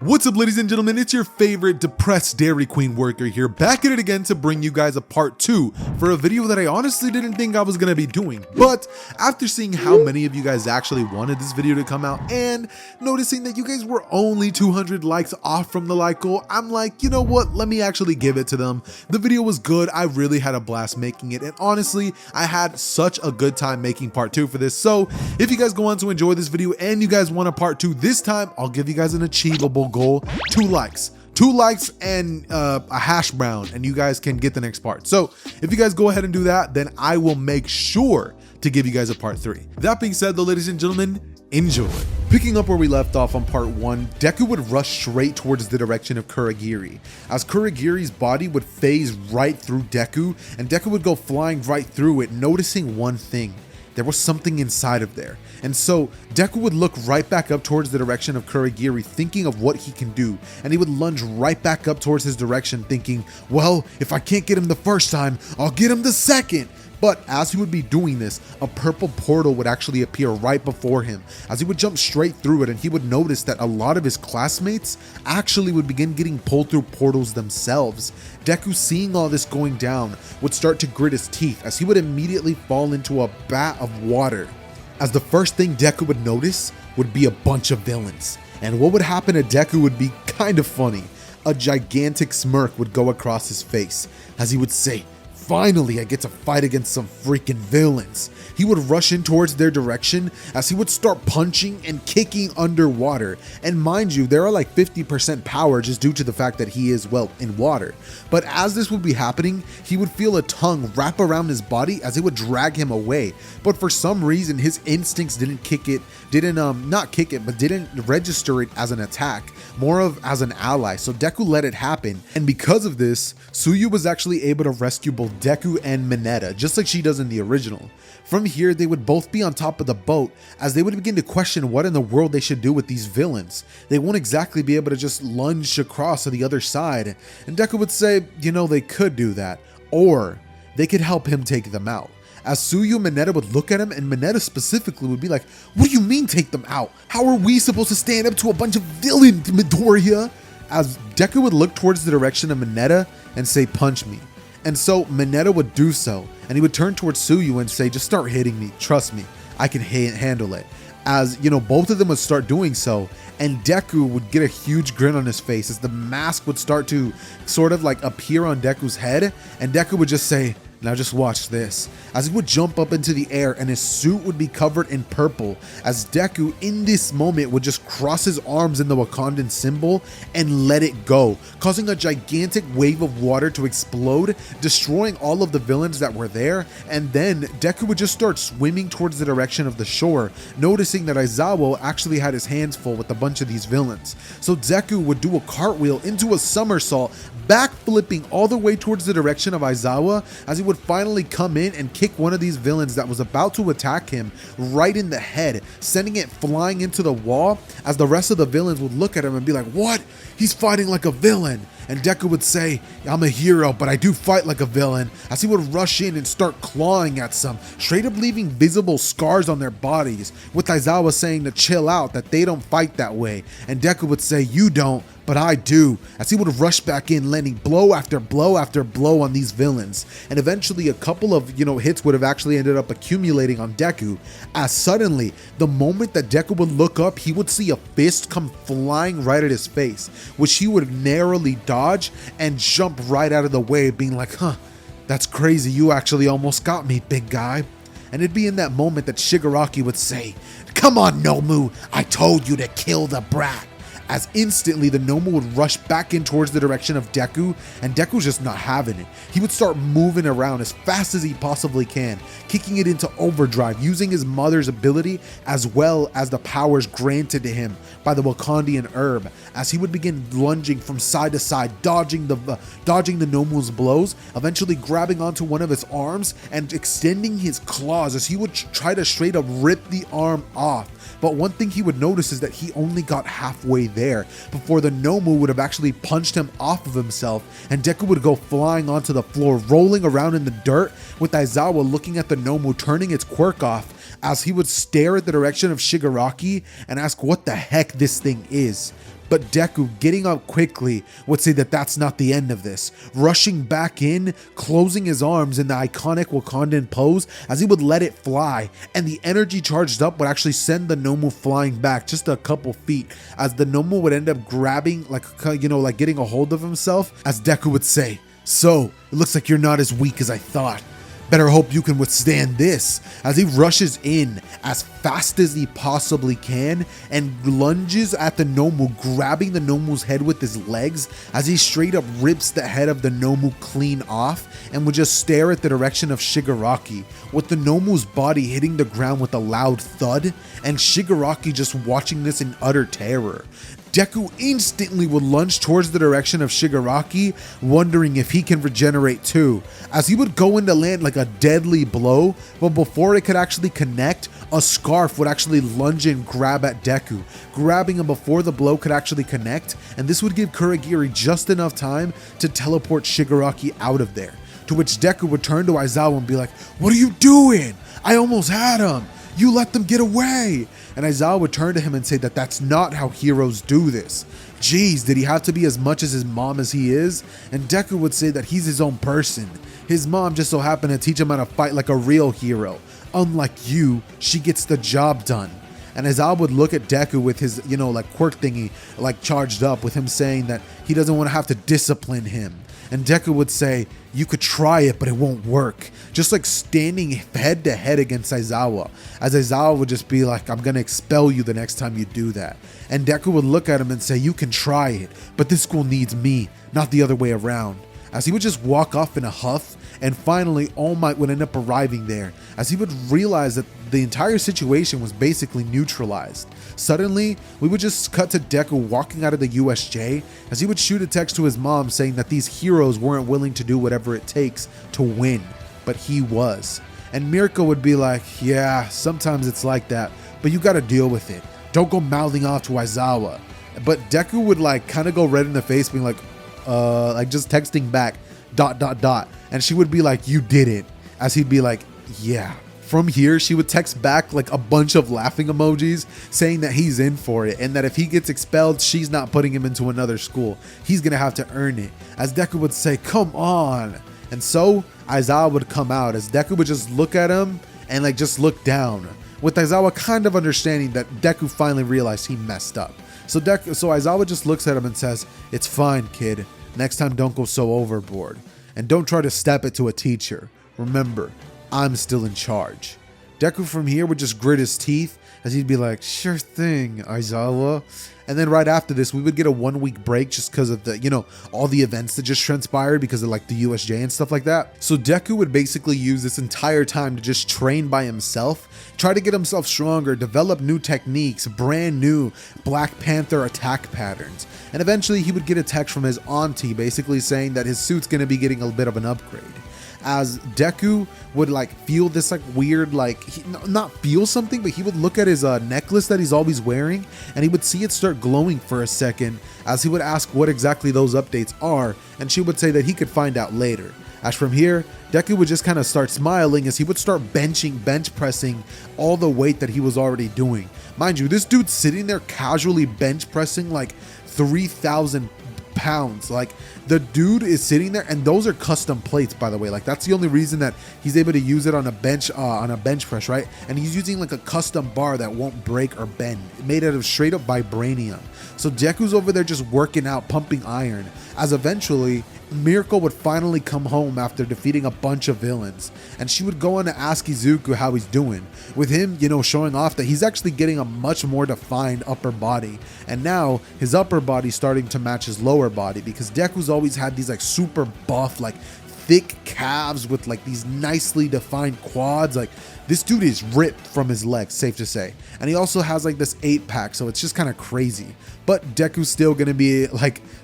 What's up, ladies and gentlemen, it's your favorite depressed Dairy Queen worker here, back at it again to bring you guys a part 2 for a video that I honestly didn't think I was going to be doing. But after seeing how many of you guys actually wanted this video to come out and noticing that you guys were only 200 likes off from the like goal, I'm like, you know what, let me actually give it to them. The video was good, I really had a blast making it, and honestly, I had such a good time making part 2 for this. So if you guys go on to enjoy this video and you guys want a part 2 this time, I'll give you guys an achievable goal: 2 likes and a hash brown, and you guys can get the next part. So if you guys go ahead and do that, then I will make sure to give you guys a part 3. That being said though, ladies and gentlemen, enjoy. Picking up where we left off on part 1, Deku would rush straight towards the direction of Kurogiri, as Kurogiri's body would phase right through Deku, and Deku would go flying right through it, noticing one thing: there was something inside of there. And so Deku would look right back up towards the direction of Kurogiri, thinking of what he can do, and he would lunge right back up towards his direction, thinking, well, if I can't get him the first time, I'll get him the second. But as he would be doing this, a purple portal would actually appear right before him, as he would jump straight through it, and he would notice that a lot of his classmates actually would begin getting pulled through portals themselves. Deku, seeing all this going down, would start to grit his teeth, as he would immediately fall into a vat of water, as the first thing Deku would notice would be a bunch of villains. And what would happen to Deku would be kind of funny. A gigantic smirk would go across his face, as he would say, finally, I get to fight against some freaking villains. He would rush in towards their direction, as he would start punching and kicking underwater. And mind you, there are like 50% power just due to the fact that he is, well, in water. But as this would be happening, he would feel a tongue wrap around his body as it would drag him away. But for some reason, his instincts didn't register it as an attack, more of as an ally. So Deku let it happen. And because of this, Tsuyu was actually able to rescue both Deku and Mineta, just like she does in the original. From here, they would both be on top of the boat, as they would begin to question what in the world they should do with these villains. They won't exactly be able to just lunge across to the other side, and Deku would say, you know, they could do that, or they could help him take them out. As Tsuyu and Mineta would look at him, and Mineta specifically would be like, what do you mean take them out? How are we supposed to stand up to a bunch of villains, Midoriya? As Deku would look towards the direction of Mineta and say, punch me. And so Mineta would do so, and he would turn towards Tsuyu and say, just start hitting me, trust me, I can handle it. As, you know, both of them would start doing so, and Deku would get a huge grin on his face as the mask would start to sort of like appear on Deku's head, and Deku would just say, now just watch this, as he would jump up into the air and his suit would be covered in purple, as Deku in this moment would just cross his arms in the Wakandan symbol and let it go, causing a gigantic wave of water to explode, destroying all of the villains that were there. And then Deku would just start swimming towards the direction of the shore, noticing that Aizawa actually had his hands full with a bunch of these villains. So Deku would do a cartwheel into a somersault, backflipping all the way towards the direction of Aizawa, as he would finally come in and kick one of these villains that was about to attack him right in the head, sending it flying into the wall, as the rest of the villains would look at him and be like, what? He's fighting like a villain. And Deku would say, I'm a hero, but I do fight like a villain, as he would rush in and start clawing at some, straight up leaving visible scars on their bodies, with Aizawa saying to chill out, that they don't fight that way. And Deku would say, you don't, but I do, as he would rush back in, landing blow after blow after blow on these villains. And eventually a couple of, hits would have actually ended up accumulating on Deku, as suddenly, the moment that Deku would look up, he would see a fist come flying right at his face, which he would narrowly dodge and jump right out of the way, being like, huh, that's crazy, you actually almost got me, big guy. And it'd be in that moment that Shigaraki would say, come on, Nomu, I told you to kill the brat. As instantly the Nomu would rush back in towards the direction of Deku, and Deku's just not having it. He would start moving around as fast as he possibly can, kicking it into overdrive, using his mother's ability as well as the powers granted to him by the Wakandian herb, as he would begin lunging from side to side, dodging the Nomu's blows, eventually grabbing onto one of his arms and extending his claws as he would try to straight up rip the arm off. But one thing he would notice is that he only got halfway there before the Nomu would have actually punched him off of himself, and Deku would go flying onto the floor, rolling around in the dirt, with Aizawa looking at the Nomu turning its quirk off, as he would stare at the direction of Shigaraki and ask what the heck this thing is. But Deku, getting up quickly, would say that that's not the end of this, rushing back in, closing his arms in the iconic Wakandan pose as he would let it fly, and the energy charged up would actually send the Nomu flying back just a couple feet, as the Nomu would end up grabbing, like getting a hold of himself, as Deku would say, "So, it looks like you're not as weak as I thought. Better hope you can withstand this," as he rushes in as fast as he possibly can and lunges at the Nomu, grabbing the Nomu's head with his legs as he straight up rips the head of the Nomu clean off and would just stare at the direction of Shigaraki, with the Nomu's body hitting the ground with a loud thud, and Shigaraki just watching this in utter terror. Deku instantly would lunge towards the direction of Shigaraki, wondering if he can regenerate too, as he would go in to land like a deadly blow, but before it could actually connect, a scarf would actually lunge and grab at Deku, grabbing him before the blow could actually connect, and this would give Kurogiri just enough time to teleport Shigaraki out of there, to which Deku would turn to Aizawa and be like, "What are you doing? I almost had him! You let them get away!" And Aizawa would turn to him and say that that's not how heroes do this. Jeez, did he have to be as much as his mom as he is? And Deku would say that he's his own person. His mom just so happened to teach him how to fight like a real hero. Unlike you, she gets the job done. And Aizawa would look at Deku with his, quirk thingy, charged up, with him saying that he doesn't want to have to discipline him. And Deku would say, "You could try it, but it won't work." Just like standing head to head against Aizawa, as Aizawa would just be like, "I'm gonna expel you the next time you do that." And Deku would look at him and say, "You can try it, but this school needs me, not the other way around." As he would just walk off in a huff, and finally All Might would end up arriving there, as he would realize that the entire situation was basically neutralized. Suddenly, we would just cut to Deku walking out of the USJ, as he would shoot a text to his mom saying that these heroes weren't willing to do whatever it takes to win, but he was. And Mirko would be like, "Yeah, sometimes it's like that, but you gotta deal with it. Don't go mouthing off to Aizawa." But Deku would kind of go red in the face, being like just texting back, ... And she would be like, "You did it," as he'd be like, "Yeah." From here, she would text back a bunch of laughing emojis saying that he's in for it, and that if he gets expelled, she's not putting him into another school. He's gonna have to earn it. As Deku would say, "Come on." And so Aizawa would come out, as Deku would just look at him and just look down, with Aizawa kind of understanding that Deku finally realized he messed up. So Aizawa just looks at him and says, "It's fine, kid. Next time don't go so overboard. And don't try to step it to a teacher. Remember, I'm still in charge." Deku from here would just grit his teeth, as he'd be like, "Sure thing, Aizawa." And then right after this, we would get a 1-week break just because of the, all the events that just transpired because of the USJ and stuff like that. So Deku would basically use this entire time to just train by himself, try to get himself stronger, develop new techniques, brand new Black Panther attack patterns. And eventually he would get a text from his auntie basically saying that his suit's going to be getting a bit of an upgrade. As Deku would feel this weird, not feel something, but he would look at his necklace that he's always wearing, and he would see it start glowing for a second, as he would ask what exactly those updates are, and she would say that he could find out later. As from here, Deku would just kind of start smiling as he would start bench pressing all the weight that he was already doing. Mind you, this dude's sitting there casually bench pressing 3,000 pounds. The dude is sitting there, and those are custom plates, by the way. That's the only reason that he's able to use it on a bench press, right? And he's using a custom bar that won't break or bend, made out of straight up vibranium. So Deku's over there just working out, pumping iron, as eventually Mirko would finally come home after defeating a bunch of villains, and she would go on to ask Izuku how he's doing, with him, showing off that he's actually getting a much more defined upper body, and now his upper body's starting to match his lower body, because Deku's always had these super buff, thick calves with these nicely defined quads. This dude is ripped from his legs, safe to say. And he also has this 8-pack, so it's just kind of crazy. But Deku's still gonna be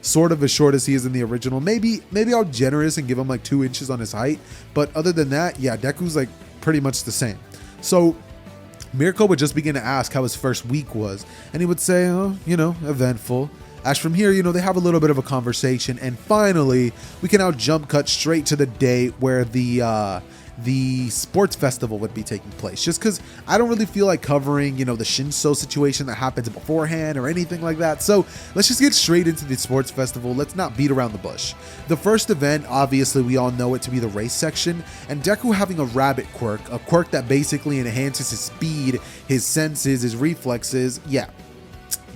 sort of as short as he is in the original. Maybe I'll be generous and give him 2 inches on his height. But other than that, yeah, Deku's pretty much the same. So Mirko would just begin to ask how his first week was, and he would say, "Oh, eventful." As from here, they have a little bit of a conversation, and finally, we can now jump cut straight to the day where the the sports festival would be taking place, just because I don't really feel like covering, the Shinso situation that happens beforehand or anything like that. So let's just get straight into the sports festival. Let's not beat around the bush. The first event, obviously we all know it to be the race section, and Deku having a rabbit quirk, a quirk that basically enhances his speed, his senses, his reflexes. Yeah,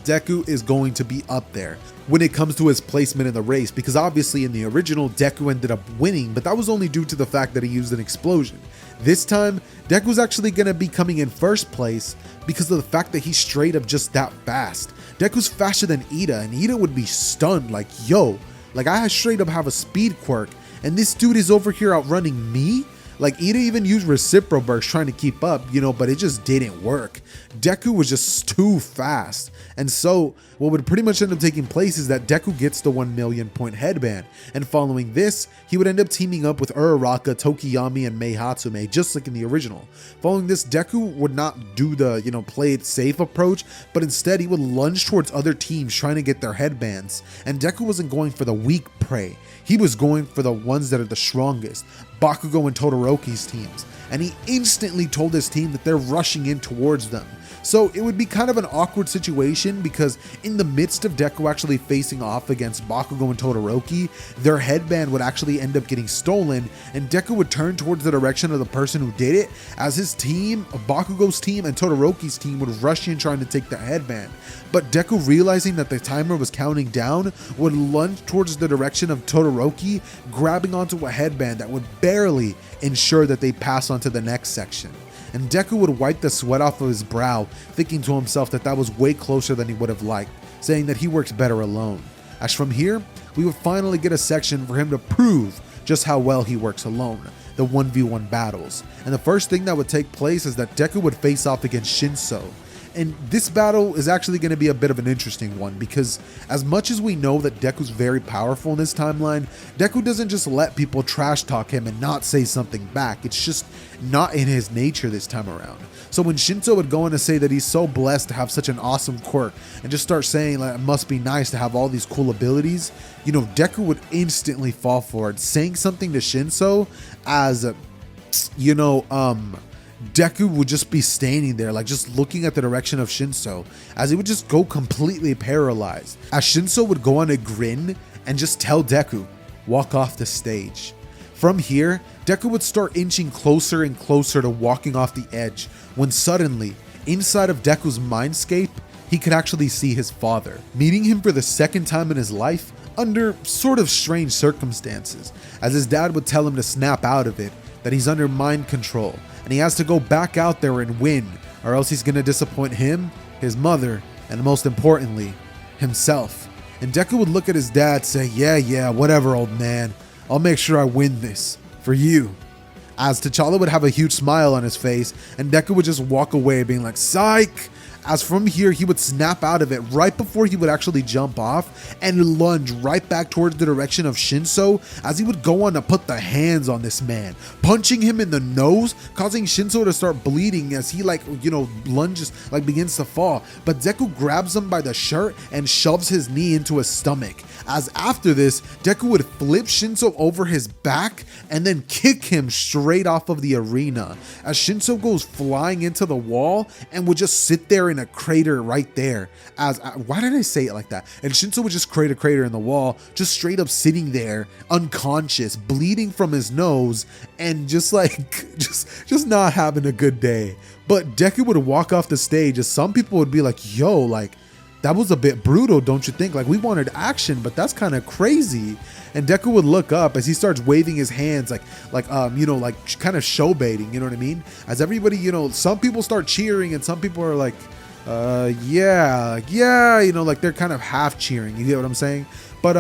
Deku is going to be up there when it comes to his placement in the race, because obviously in the original Deku ended up winning, but that was only due to the fact that he used an explosion. This time Deku's actually going to be coming in first place because of the fact that he's straight up just that fast. Deku's faster than Ida, and Ida would be stunned like, yo, like I straight up have a speed quirk and this dude is over here outrunning me. Like Ida even used reciprocal burst trying to keep up, but it just didn't work. Deku was just too fast. And so what would pretty much end up taking place is that Deku gets the 1 million point headband. And following this, he would end up teaming up with Uraraka, Tokiyami, and Mei Hatsume, just like in the original. Following this, Deku would not do the, play it safe approach, but instead he would lunge towards other teams trying to get their headbands. And Deku wasn't going for the weak prey. He was going for the ones that are the strongest, Bakugo and Todoroki's teams. And he instantly told his team that they're rushing in towards them. So it would be kind of an awkward situation because in the midst of Deku actually facing off against Bakugo and Todoroki, their headband would actually end up getting stolen, and Deku would turn towards the direction of the person who did it as his team, Bakugo's team and Todoroki's team would rush in trying to take the headband. But Deku, realizing that the timer was counting down, would lunge towards the direction of Todoroki, grabbing onto a headband that would barely ensure that they pass on to the next section. And Deku would wipe the sweat off of his brow, thinking to himself that that was way closer than he would have liked, saying that he works better alone. As from here, we would finally get a section for him to prove just how well he works alone, the 1v1 battles. And the first thing that would take place is that Deku would face off against Shinso. And this battle is actually going to be a bit of an interesting one because as much as we know that Deku's very powerful in this timeline, Deku doesn't just let people trash talk him and not say something back. It's just not in his nature this time around. So when Shinso would go on to say that he's so blessed to have such an awesome quirk and just start saying like it must be nice to have all these cool abilities, Deku would instantly fall for it, saying something to Shinso as Deku would just be standing there, like just looking at the direction of Shinso, as he would just go completely paralyzed. As Shinso would go on a grin and just tell Deku, walk off the stage. From here, Deku would start inching closer and closer to walking off the edge, when suddenly, inside of Deku's mindscape, he could actually see his father, meeting him for the second time in his life under sort of strange circumstances, as his dad would tell him to snap out of it, that he's under mind control, and he has to go back out there and win, or else he's gonna disappoint him, his mother, and most importantly, himself. And Deku would look at his dad, say, yeah, whatever, old man. I'll make sure I win this, for you. As T'Challa would have a huge smile on his face, and Deku would just walk away being like, psych! As from here, he would snap out of it right before he would actually jump off and lunge right back towards the direction of Shinso, as he would go on to put the hands on this man, punching him in the nose, causing Shinso to start bleeding as he lunges, begins to fall. But Deku grabs him by the shirt and shoves his knee into his stomach. As after this, Deku would flip Shinso over his back and then kick him straight off of the arena, as Shinso goes flying into the wall and would just sit there in a crater right there. Why did I say it like that? And Shinso would just create a crater in the wall, just straight up sitting there, unconscious, bleeding from his nose, and just not having a good day. But Deku would walk off the stage, as some people would be like, yo, that was a bit brutal, don't you think? We wanted action, but that's kind of crazy. And Deku would look up as he starts waving his hands kind of show baiting, you know what I mean? As everybody, some people start cheering and some people are like, yeah, they're kind of half cheering, you get what I'm saying? But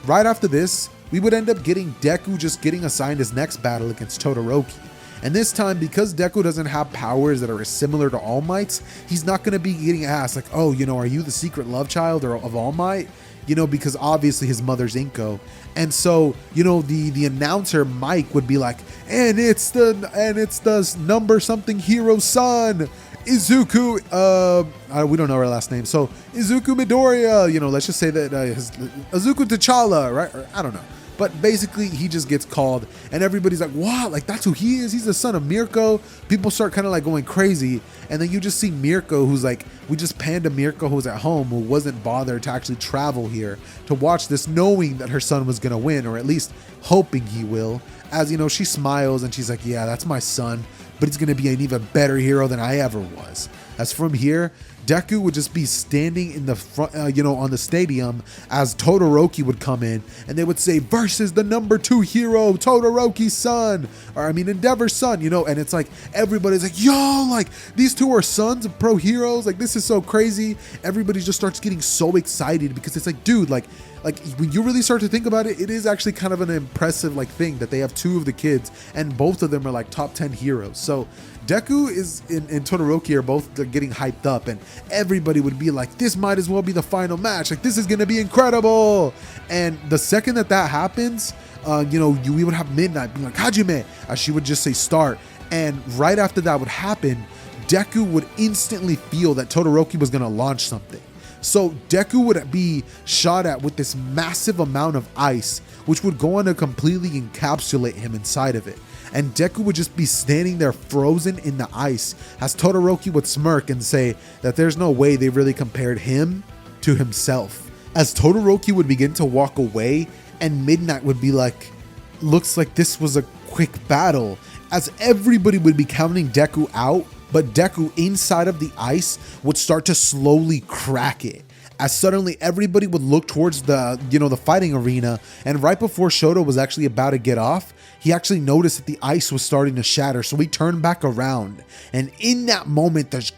right after this, we would end up getting Deku just getting assigned his next battle against Todoroki. And this time, because Deku doesn't have powers that are similar to All Might's, he's not going to be getting asked are you the secret love child of All Might? Because obviously his mother's Inko. And so, the announcer Mike would be like, and it's the number something hero son, Izuku, we don't know her last name. So Izuku Midoriya, let's just say that Izuku T'Challa, right? Or, I don't know. But basically he just gets called and everybody's like, what? Like that's who he is? He's the son of Mirko? People start kind of like going crazy. And then you just see Mirko, who's like, we just panned to Mirko who's at home, who wasn't bothered to actually travel here to watch this, knowing that her son was going to win, or at least hoping he will. As you know, she smiles and she's like, yeah, that's my son, but he's going to be an even better hero than I ever was. As from here, Deku would just be standing in the front, on the stadium as Todoroki would come in and they would say, versus the number 2 hero, Todoroki's son, or I mean Endeavor's son, and it's like, everybody's like, yo, like these two are sons of pro heroes. Like this is so crazy. Everybody just starts getting so excited because it's like, dude, like when you really start to think about it, it is actually kind of an impressive like thing that they have 2 of the kids and both of them are like top 10 heroes. So Deku is and Todoroki are both getting hyped up and everybody would be like, this might as well be the final match. Like this is going to be incredible. And the second that happens, we would have Midnight being like, Hajime, as she would just say start. And right after that would happen, Deku would instantly feel that Todoroki was going to launch something. So Deku would be shot at with this massive amount of ice, which would go on to completely encapsulate him inside of it. And Deku would just be standing there frozen in the ice as Todoroki would smirk and say that there's no way they really compared him to himself. As Todoroki would begin to walk away and Midnight would be like, looks like this was a quick battle, as everybody would be counting Deku out, but Deku inside of the ice would start to slowly crack it. As suddenly everybody would look towards the fighting arena, and right before Shoto was actually about to get off, he actually noticed that the ice was starting to shatter, so he turned back around. And in that moment, the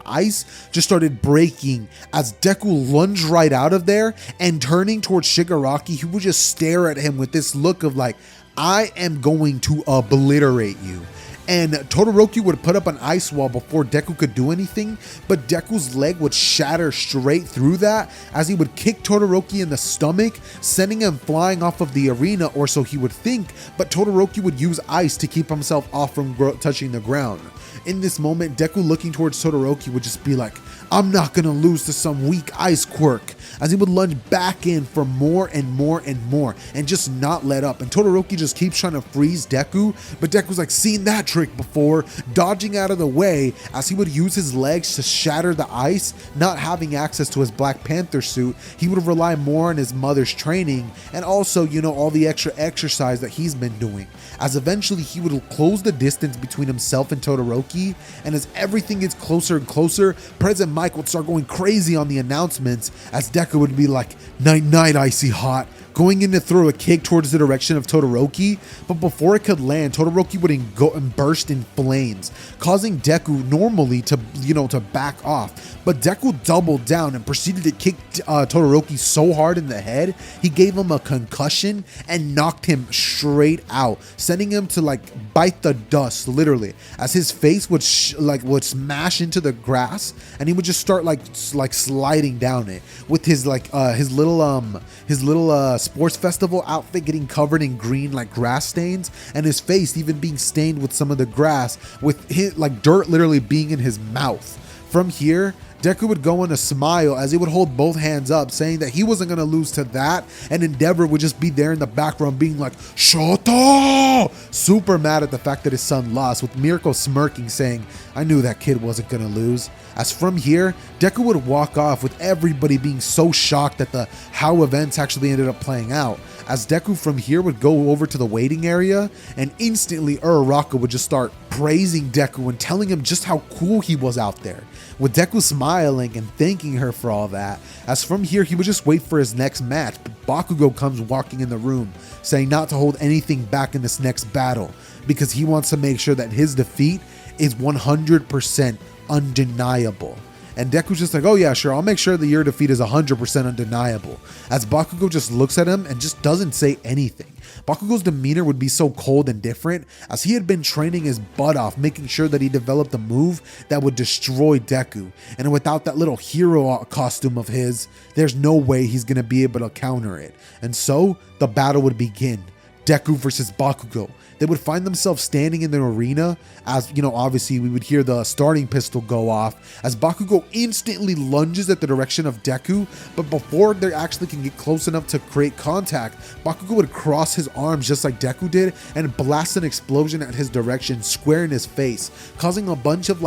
ice just started breaking as Deku lunged right out of there, and turning towards Shigaraki, he would just stare at him with this look of like, I am going to obliterate you. And Todoroki would put up an ice wall before Deku could do anything, but Deku's leg would shatter straight through that as he would kick Todoroki in the stomach, sending him flying off of the arena, or so he would think, but Todoroki would use ice to keep himself off from touching the ground. In this moment, Deku looking towards Todoroki would just be like, I'm not gonna lose to some weak ice quirk, as he would lunge back in for more and more and more and just not let up. And Todoroki just keeps trying to freeze Deku, but Deku's like, seen that trick before, dodging out of the way as he would use his legs to shatter the ice. Not having access to his Black Panther suit, he would rely more on his mother's training and also, all the extra exercise that he's been doing, as eventually he would close the distance between himself and Todoroki. And as everything gets closer and closer, President Mike would start going crazy on the announcements as Deku would be like, night night, icy hot, going in to throw a kick towards the direction of Todoroki, but before it could land, Todoroki would go and burst in flames, causing Deku normally to back off. But Deku doubled down and proceeded to kick Todoroki so hard in the head, he gave him a concussion and knocked him straight out, sending him to like bite the dust literally, as his face would smash into the grass and he would just start like sliding down it with his little sports festival outfit getting covered in green like grass stains, and his face even being stained with some of the grass, with his, like dirt literally being in his mouth. From here, Deku would go on a smile as he would hold both hands up, saying that he wasn't going to lose to that, and Endeavor would just be there in the background being like, Shoto! Super mad at the fact that his son lost, with Mirko smirking saying, I knew that kid wasn't going to lose. As from here, Deku would walk off with everybody being so shocked at how events actually ended up playing out. As Deku from here would go over to the waiting area, and instantly Uraraka would just start praising Deku and telling him just how cool he was out there, with Deku smiling and thanking her for all that. As from here, he would just wait for his next match, but Bakugo comes walking in the room, saying not to hold anything back in this next battle, because he wants to make sure that his defeat is 100% undeniable. And Deku's just like, oh yeah, sure, I'll make sure that your defeat is 100% undeniable. As Bakugo just looks at him and just doesn't say anything. Bakugo's demeanor would be so cold and different, as he had been training his butt off, making sure that he developed a move that would destroy Deku. And without that little hero costume of his, there's no way he's going to be able to counter it. And so, the battle would begin. Deku versus Bakugo. They would find themselves standing in the arena as, obviously we would hear the starting pistol go off as Bakugo instantly lunges at the direction of Deku, but before they actually can get close enough to create contact, Bakugo would cross his arms just like Deku did and blast an explosion at his direction square in his face, causing a bunch of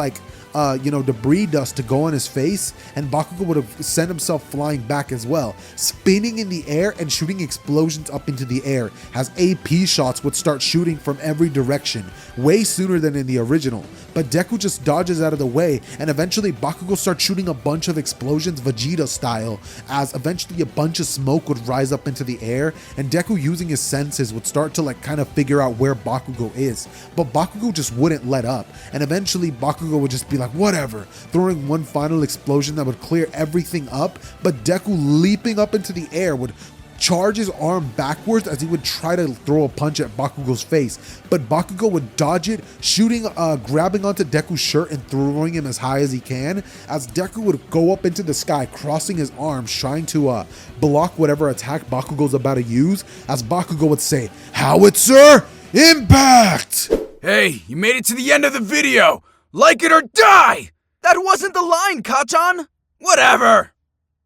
debris dust to go on his face, and Bakugo would have sent himself flying back as well, spinning in the air and shooting explosions up into the air as AP shots would start shooting from every direction, way sooner than in the original. But Deku just dodges out of the way, and eventually Bakugo starts shooting a bunch of explosions Vegeta style, as eventually a bunch of smoke would rise up into the air, and Deku using his senses would start to kind of figure out where Bakugo is. But Bakugo just wouldn't let up, and eventually Bakugo would just be like, whatever, throwing one final explosion that would clear everything up, but Deku leaping up into the air would charge his arm backwards as he would try to throw a punch at Bakugo's face, but Bakugo would dodge it, grabbing onto Deku's shirt and throwing him as high as he can, as Deku would go up into the sky, crossing his arms, trying to block whatever attack Bakugo's about to use, as Bakugo would say, "Howitzer, impact!" Hey, you made it to the end of the video! Like it or die! That wasn't the line, Kachan! Whatever!